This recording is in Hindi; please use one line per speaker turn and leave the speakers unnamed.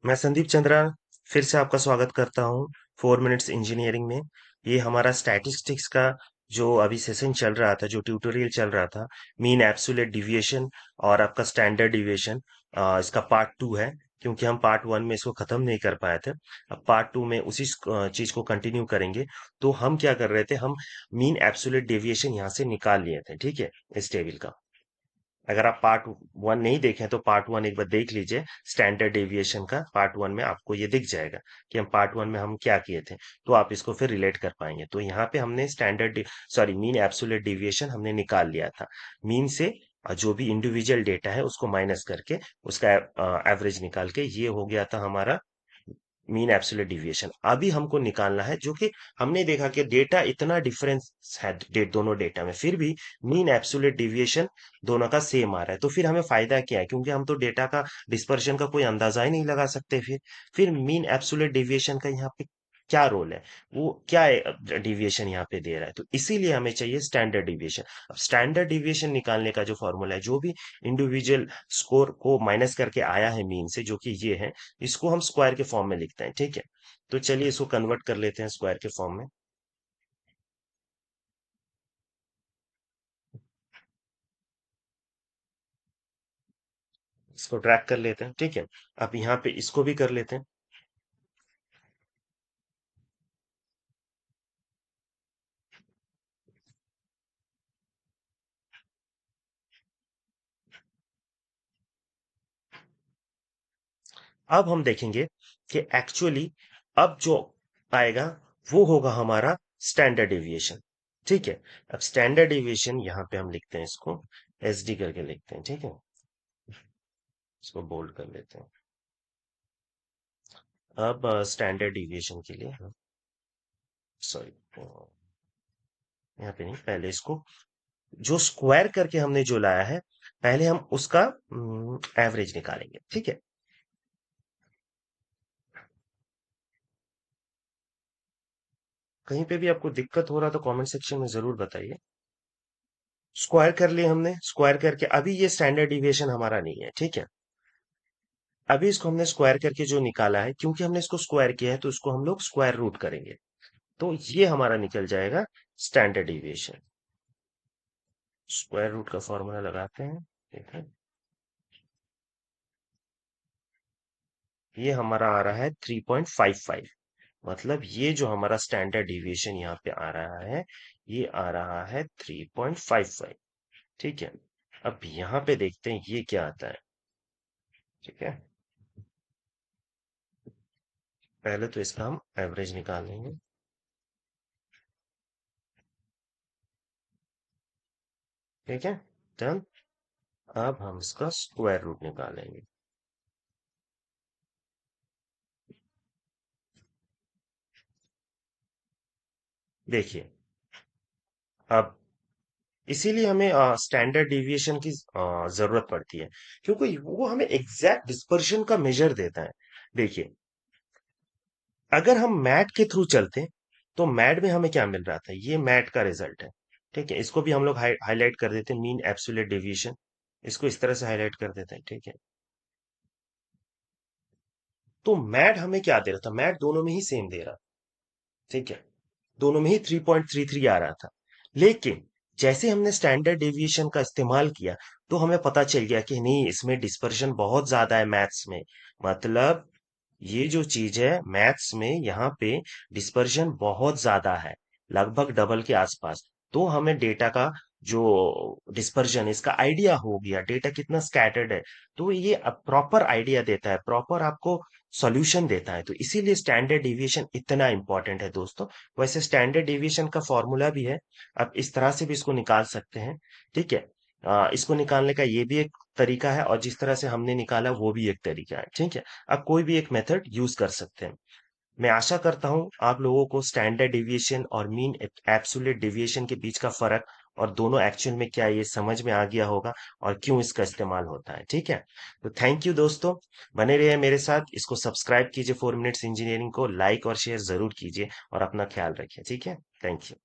मैं संदीप चंद्रा फिर से आपका स्वागत करता हूँ 4 मिनट्स इंजीनियरिंग में। ये हमारा स्टैटिस्टिक्स का जो अभी सेशन चल रहा था, जो ट्यूटोरियल चल रहा था, मीन एब्सोल्यूट डिविएशन और आपका स्टैंडर्ड डिविएशन, इसका पार्ट 2 है। क्योंकि हम पार्ट 1 में इसको खत्म नहीं कर पाए थे, अब पार्ट 2 में उसी चीज को कंटिन्यू करेंगे। तो हम क्या कर रहे थे, हम मीन एब्सोल्यूट डेविएशन यहाँ से निकाल लिए थे, ठीक है, इस टेबल का। अगर आप पार्ट 1 नहीं देखें तो पार्ट 1 एक बार देख लीजिए, स्टैंडर्ड डेविएशन का पार्ट 1 में आपको ये दिख जाएगा कि हम पार्ट 1 में हम क्या किए थे। तो आप इसको फिर रिलेट कर पाएंगे। तो यहाँ पे हमने मीन एब्सोल्यूट डेविएशन हमने निकाल लिया था। मीन से जो भी इंडिविजुअल डेटा है उसको माइनस करके उसका एवरेज निकाल के ये हो गया था हमारा मीन एब्सोल्यूट डिविएशन। अभी हमको निकालना है, जो कि हमने देखा कि डेटा इतना डिफरेंस है दोनों डेटा में, फिर भी मीन एब्सोल्यूट डिविएशन दोनों का सेम आ रहा है। तो फिर हमें फायदा क्या है, क्योंकि हम तो डेटा का डिस्पर्शन का कोई अंदाजा ही नहीं लगा सकते। फिर मीन एब्सोल्यूट डिविएशन का यहाँ पे क्या रोल है, वो क्या डिविएशन यहाँ पे दे रहा है, तो इसीलिए हमें चाहिए स्टैंडर्ड डिविएशन। अब स्टैंडर्ड डिविएशन निकालने का जो फॉर्मूला है, जो भी इंडिविजुअल स्कोर को माइनस करके आया है मीन से, जो कि ये है, इसको हम स्क्वायर के फॉर्म में लिखते हैं, ठीक है। तो चलिए इसको कन्वर्ट कर लेते हैं स्क्वायर के फॉर्म में। इसको ड्रैग कर लेते हैं, ठीक है। अब यहाँ पे इसको भी कर लेते हैं। अब हम देखेंगे कि एक्चुअली अब जो आएगा वो होगा हमारा स्टैंडर्ड डेविएशन, ठीक है। अब स्टैंडर्ड डेविएशन यहाँ पे हम लिखते हैं, इसको एस डी करके लिखते हैं, ठीक है। इसको बोल्ड कर लेते हैं। अब स्टैंडर्ड डेविएशन के लिए, सॉरी, यहाँ पे नहीं, पहले इसको जो स्क्वायर करके हमने जो लाया है, पहले हम उसका एवरेज निकालेंगे, ठीक है। कहीं पे भी आपको दिक्कत हो रहा तो कमेंट सेक्शन में जरूर बताइए। स्क्वायर कर लिए हमने, स्क्वायर करके अभी ये स्टैंडर्ड डिविएशन हमारा नहीं है, ठीक है। अभी इसको हमने स्क्वायर करके जो निकाला है, क्योंकि हमने इसको स्क्वायर किया है तो इसको हम लोग स्क्वायर रूट करेंगे। तो ये हमारा निकल जाएगा स्टैंडर्ड डिविएशन। स्क्वायर रूट का फॉर्मूला लगाते हैं, ठीक है। ये हमारा आ रहा है 3.55। मतलब ये जो हमारा स्टैंडर्ड डिविएशन यहाँ पे आ रहा है, ये आ रहा है 3.55, ठीक है। अब यहाँ पे देखते हैं ये क्या आता है, ठीक है। पहले तो इसका हम एवरेज निकाल लेंगे, ठीक है। डन। अब हम इसका स्क्वायर रूट निकालेंगे। देखिए, अब इसीलिए हमें स्टैंडर्ड डिविएशन की जरूरत पड़ती है, क्योंकि वो हमें एग्जैक्ट डिस्पर्शन का मेजर देता है। देखिए, अगर हम मैट के थ्रू चलते तो मैट में हमें क्या मिल रहा था, ये मैट का रिजल्ट है, ठीक है। इसको भी हम लोग हाईलाइट कर देते हैं, मीन एब्सोल्यूट डेविएशन। इसको इस तरह से हाईलाइट कर देते हैं, ठीक है। तो मैट हमें क्या दे रहा था, मैट दोनों में ही सेम दे रहा, ठीक है। दोनों में ही 3.33 आ रहा था। लेकिन जैसे हमने स्टैंडर्ड डेविएशन का इस्तेमाल किया, तो हमें पता चल गया कि नहीं, इसमें डिस्पर्शन बहुत ज्यादा है मैथ्स में। मतलब ये जो चीज है मैथ्स में, यहाँ पे डिस्पर्शन बहुत ज्यादा है, लगभग डबल के आसपास। तो हमें डेटा का जो डिस्पर्शन, इसका आइडिया हो गया, डेटा कितना स्कैटर्ड है। तो ये प्रॉपर आइडिया देता है, प्रॉपर आपको सॉल्यूशन देता है। तो इसीलिए स्टैंडर्ड डेविएशन इतना इंपॉर्टेंट है दोस्तों। वैसे स्टैंडर्ड डेविएशन का फॉर्मूला भी है, आप इस तरह से भी इसको निकाल सकते हैं, ठीक है। इसको निकालने का ये भी एक तरीका है, और जिस तरह से हमने निकाला वो भी एक तरीका है, ठीक है। आप कोई भी एक मेथड यूज कर सकते हैं। मैं आशा करता हूं आप लोगों को स्टैंडर्ड डेविएशन और मीन एब्सोल्यूट डेविएशन के बीच का फर्क और दोनों एक्चुअल में क्या है, ये समझ में आ गया होगा, और क्यों इसका इस्तेमाल होता है, ठीक है। तो थैंक यू दोस्तों, बने रहिए मेरे साथ। इसको सब्सक्राइब कीजिए 4 मिनट्स इंजीनियरिंग को, लाइक और शेयर जरूर कीजिए, और अपना ख्याल रखिए, ठीक है। Thank you.